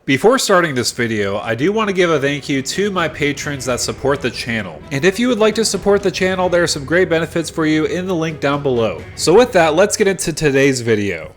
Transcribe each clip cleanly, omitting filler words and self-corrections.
Before starting this video, I do want to give a thank you to my patrons that support the channel. And if you would like to support the channel, there are some great benefits for you in the link down below. So with that, let's get into today's video.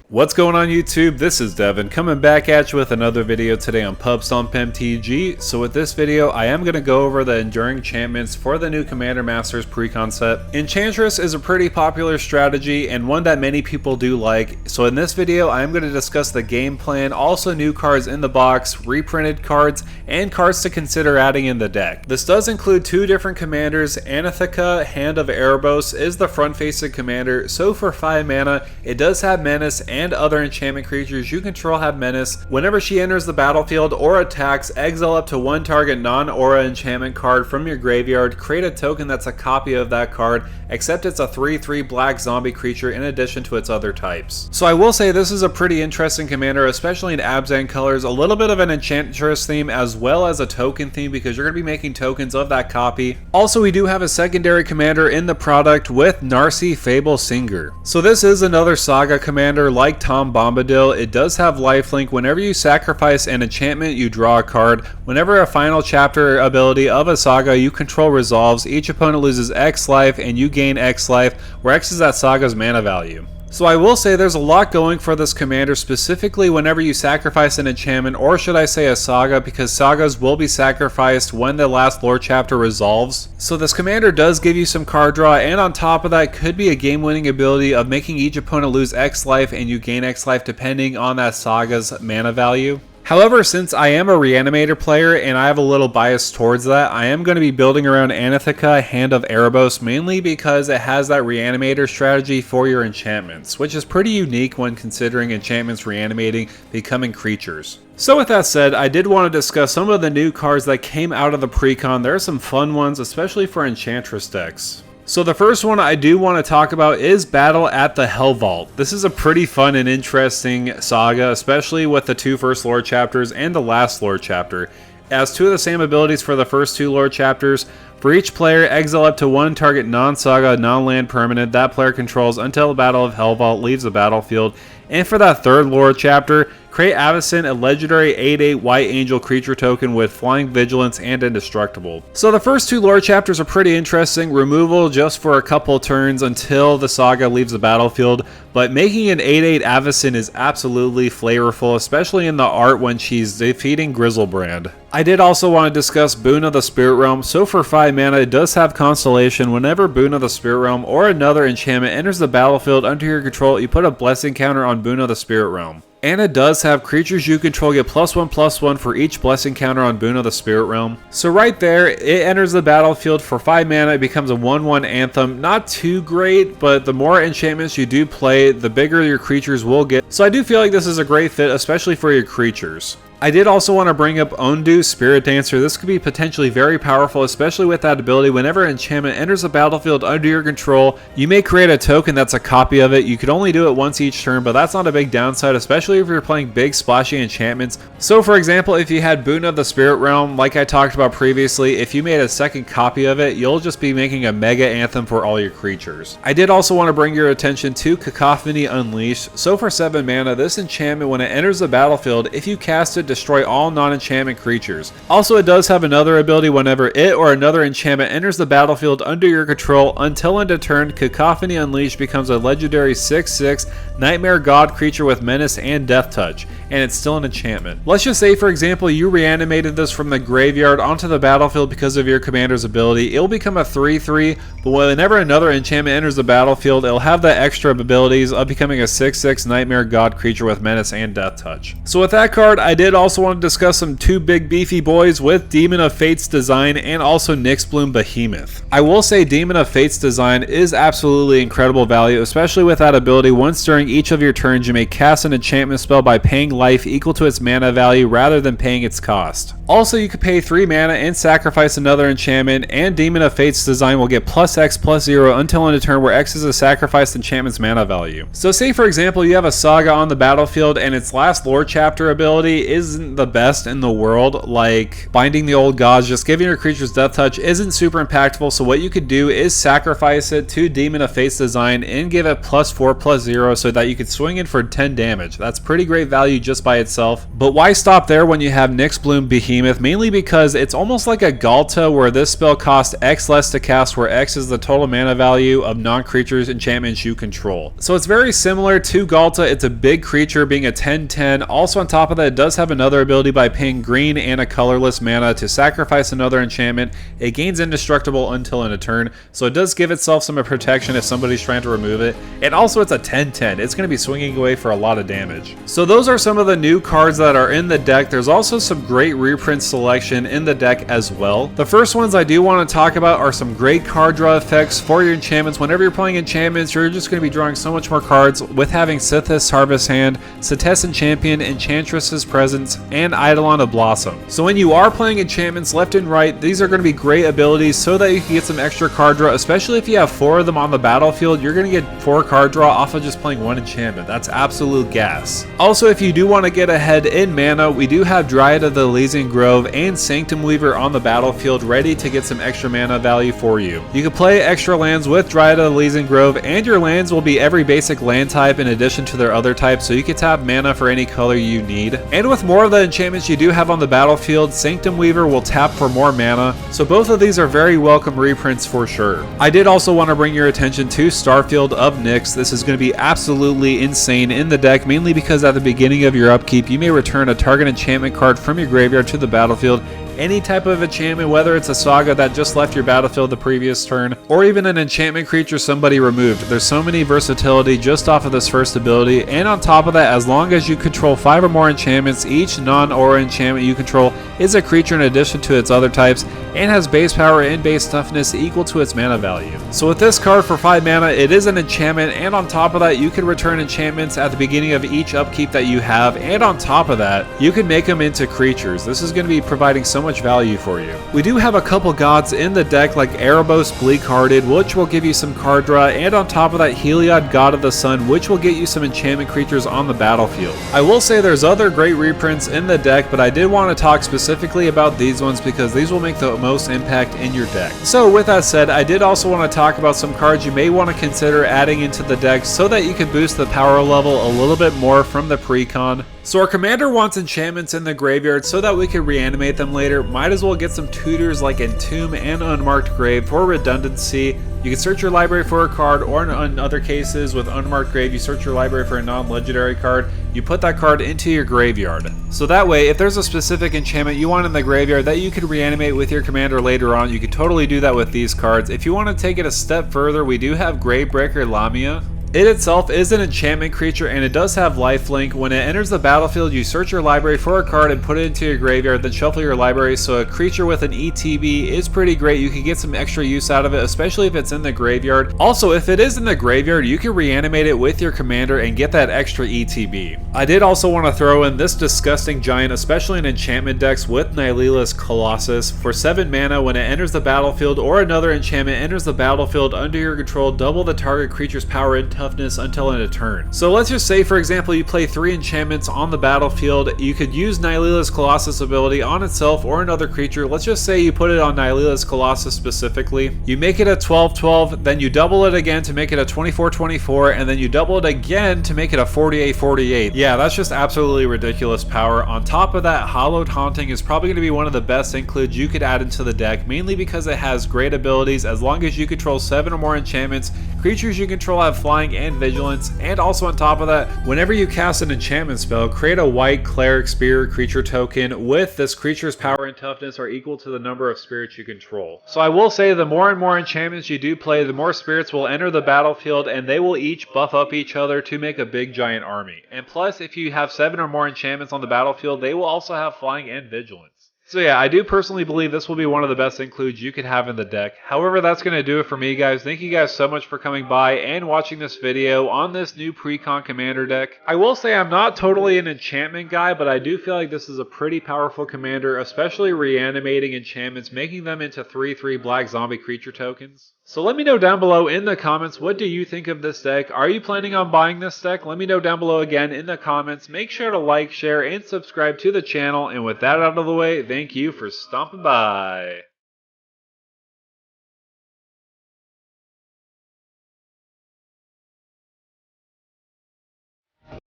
What's going on YouTube? This is Devin coming back at you with another video today on PubStomp MTG. So with this video, I am going to go over the Enduring Enchantments for the new Commander Masters Precon set. Enchantress is a pretty popular strategy and one that many people do like. So in this video, I am going to discuss the game plan, also new cards in the box, reprinted cards, and cards to consider adding in the deck. This does include two different commanders. Anikethea, Hand of Erebos, is the front-facing commander. So for 5 mana, it does have Menace and other enchantment creatures you control have Menace. Whenever she enters the battlefield or attacks, exile up to one target non-aura enchantment card from your graveyard, create a token that's a copy of that card, except it's a 3/3 black zombie creature in addition to its other types. So I will say this is a pretty interesting commander, especially in Abzan colors, a little bit of an Enchantress theme as well as a token theme because you're going to be making tokens of that copy. Also, we do have a secondary commander in the product with Narcy Fable Singer. So this is another saga commander like Tom Bombadil. It does have lifelink. Whenever you sacrifice an enchantment, you draw a card. Whenever a final chapter ability of a saga you control resolves, each opponent loses X life and you gain X life, where X is that saga's mana value. So I will say there's a lot going for this commander, specifically whenever you sacrifice an enchantment, or should I say a saga, because sagas will be sacrificed when the last lore chapter resolves. So this commander does give you some card draw, and on top of that could be a game-winning ability of making each opponent lose X life and you gain X life depending on that saga's mana value. However, since I am a Reanimator player and I have a little bias towards that, I am going to be building around Anikethea, Hand of Erebos, mainly because it has that Reanimator strategy for your enchantments, which is pretty unique when considering enchantments reanimating becoming creatures. So with that said, I did want to discuss some of the new cards that came out of the Precon. There are some fun ones, especially for Enchantress decks. So the first one I do want to talk about is Battle at the Hell Vault. This is a pretty fun and interesting saga, especially with the 2 first lore chapters and the last lore chapter. It has 2 of the same abilities for the first 2 lore chapters. For each player, exile up to 1 target non-saga, non-land permanent that player controls until the Battle of Hell Vault leaves the battlefield. And for that 3rd lore chapter, create Avacyn, a legendary 8/8 white angel creature token with flying vigilance and indestructible. So the first 2 lore chapters are pretty interesting. Removal just for a couple turns until the saga leaves the battlefield, but making an 8/8 Avacyn is absolutely flavorful, especially in the art when she's defeating Grizzlebrand. I did also want to discuss Boon of the Spirit Realm. So for 5 mana, it does have Constellation. Whenever Boon of the Spirit Realm or another enchantment enters the battlefield under your control, you put a blessing counter on Boon of the Spirit Realm. And it does have creatures you control get +1/+1 for each blessing counter on Boon of the Spirit Realm. So right there, it enters the battlefield for 5 mana. It becomes a 1/1 anthem. Not too great, but the more enchantments you do play, the bigger your creatures will get. So I do feel like this is a great fit, especially for your creatures. I did also want to bring up Ondu, Spirit Dancer. This could be potentially very powerful, especially with that ability. Whenever an enchantment enters the battlefield under your control, you may create a token that's a copy of it. You could only do it once each turn, but that's not a big downside, especially if you're playing big splashy enchantments. So for example, if you had Boon of the Spirit Realm, like I talked about previously, if you made a second copy of it, you'll just be making a mega anthem for all your creatures. I did also want to bring your attention to Cacophony Unleashed. So for 7 mana, this enchantment, when it enters the battlefield, if you cast it, destroy all non-enchantment creatures. Also, it does have another ability whenever it or another enchantment enters the battlefield under your control. Until end of turn, Cacophony Unleashed becomes a legendary 6/6 Nightmare God creature with Menace and Death Touch, and it's still an enchantment. Let's just say, for example, you reanimated this from the graveyard onto the battlefield because of your commander's ability. It'll become a 3/3, but whenever another enchantment enters the battlefield, it'll have the extra abilities of becoming a 6/6 Nightmare God creature with Menace and Death Touch. So with that card, I did also want to discuss some 2 big beefy boys with Demon of Fate's Design and also Nyxbloom Behemoth. I will say Demon of Fate's Design is absolutely incredible value, especially with that ability. Once during each of your turns, you may cast an enchantment spell by paying life equal to its mana value rather than paying its cost. Also, you could pay 3 mana and sacrifice another enchantment, and Demon of Fate's design will get +X/+0 until end of turn, where X is a sacrificed enchantment's mana value. So say for example you have a saga on the battlefield and its last lore chapter ability isn't the best in the world, like Binding the Old Gods. Just giving your creatures Death Touch isn't super impactful, so what you could do is sacrifice it to Demon of Fate's design and give it +4/+0 so that you could swing it for 10 damage. That's pretty great value just by itself. But why stop there when you have Nyx Bloom Behemoth? Mainly because it's almost like a Galta, where this spell costs X less to cast, where X is the total mana value of non-creatures enchantments you control. So it's very similar to Galta. It's a big creature, being a 10/10. Also on top of that, it does have another ability by paying green and a colorless mana to sacrifice another enchantment. It gains indestructible until end of turn, so it does give itself some protection if somebody's trying to remove it. And also it's a 10/10. It's going to be swinging away for a lot of damage. So those are some of the new cards that are in the deck. There's also some great reprint selection in the deck as well. The first ones I do want to talk about are some great card draw effects for your enchantments. Whenever you're playing enchantments, you're just going to be drawing so much more cards with having Sithis Harvest Hand, Setessan Champion, Enchantress's Presence, and Eidolon of Blossom. So when you are playing enchantments left and right, these are going to be great abilities so that you can get some extra card draw, especially if you have 4 of them on the battlefield. You're going to get 4 card draw off of just playing 1 enchantment. That's absolute gas. Also, if you do want to get ahead in mana, we do have Dryad of the Elysian Grove and Sanctum Weaver on the battlefield ready to get some extra mana value for you. You can play extra lands with Dryad of the Elysian Grove, and your lands will be every basic land type in addition to their other types, so you can tap mana for any color you need. And with more of the enchantments you do have on the battlefield, Sanctum Weaver will tap for more mana, so both of these are very welcome reprints for sure. I did also want to bring your attention to Starfield of Nyx. This is going to be absolutely insane in the deck, mainly because at the beginning of your upkeep, you may return a target enchantment card from your graveyard to the battlefield. Any type of enchantment, whether it's a saga that just left your battlefield the previous turn, or even an enchantment creature somebody removed. There's so many versatility just off of this first ability, and on top of that, as long as you control 5 or more enchantments, each non-aura enchantment you control is a creature in addition to its other types, and has base power and base toughness equal to its mana value. So with this card for 5 mana, it is an enchantment, and on top of that, you can return enchantments at the beginning of each upkeep that you have, and on top of that, you can make them into creatures. This is going to be providing so much value for you. We do have a couple gods in the deck like Erebos Bleakhearted, which will give you some card draw, and on top of that, Heliod God of the Sun, which will get you some enchantment creatures on the battlefield. I will say there's other great reprints in the deck, but I did want to talk specifically about these ones because these will make the most impact in your deck. So with that said, I did also want to talk about some cards you may want to consider adding into the deck so that you can boost the power level a little bit more from the Precon. So our commander wants enchantments in the graveyard so that we can reanimate them later. Might as well get some tutors like Entomb and Unmarked Grave for redundancy. You can search your library for a card, or in other cases with Unmarked Grave, you search your library for a non-legendary card. You put that card into your graveyard. So that way, if there's a specific enchantment you want in the graveyard that you could reanimate with your commander later on, you can totally do that with these cards. If you want to take it a step further, we do have Gravebreaker Lamia. It itself is an enchantment creature, and it does have lifelink. When it enters the battlefield, you search your library for a card and put it into your graveyard, then shuffle your library. So a creature with an ETB is pretty great. You can get some extra use out of it, especially if it's in the graveyard. Also, if it is in the graveyard, you can reanimate it with your commander and get that extra ETB. I did also want to throw in this disgusting giant, especially in enchantment decks, with Nylela's Colossus. For 7 mana, when it enters the battlefield or another enchantment enters the battlefield under your control, double the target creature's power and toughness until end of turn. So let's just say, for example, you play 3 enchantments on the battlefield. You could use Nylela's Colossus ability on itself or another creature. Let's just say you put it on Nylela's Colossus specifically. You make it a 12/12, then you double it again to make it a 24/24, and then you double it again to make it a 48/48. Yeah, that's just absolutely ridiculous power. On top of that, Hallowed Haunting is probably going to be one of the best includes you could add into the deck, mainly because it has great abilities. As long as you control 7 or more enchantments, creatures you control have flying and vigilance. And also on top of that, whenever you cast an enchantment spell, create a white cleric spirit creature token with this creature's power and toughness are equal to the number of spirits you control. So I will say, the more and more enchantments you do play, the more spirits will enter the battlefield, and they will each buff up each other to make a big giant army. And plus, if you have 7 or more enchantments on the battlefield, they will also have flying and vigilance. So yeah, I do personally believe this will be one of the best includes you could have in the deck. However, that's going to do it for me, guys. Thank you guys so much for coming by and watching this video on this new Precon commander deck. I will say I'm not totally an enchantment guy, but I do feel like this is a pretty powerful commander, especially reanimating enchantments, making them into 3/3 black zombie creature tokens. So let me know down below in the comments, what do you think of this deck? Are you planning on buying this deck? Let me know down below again in the comments. Make sure to like, share, and subscribe to the channel. And with that out of the way, thank you for stopping by.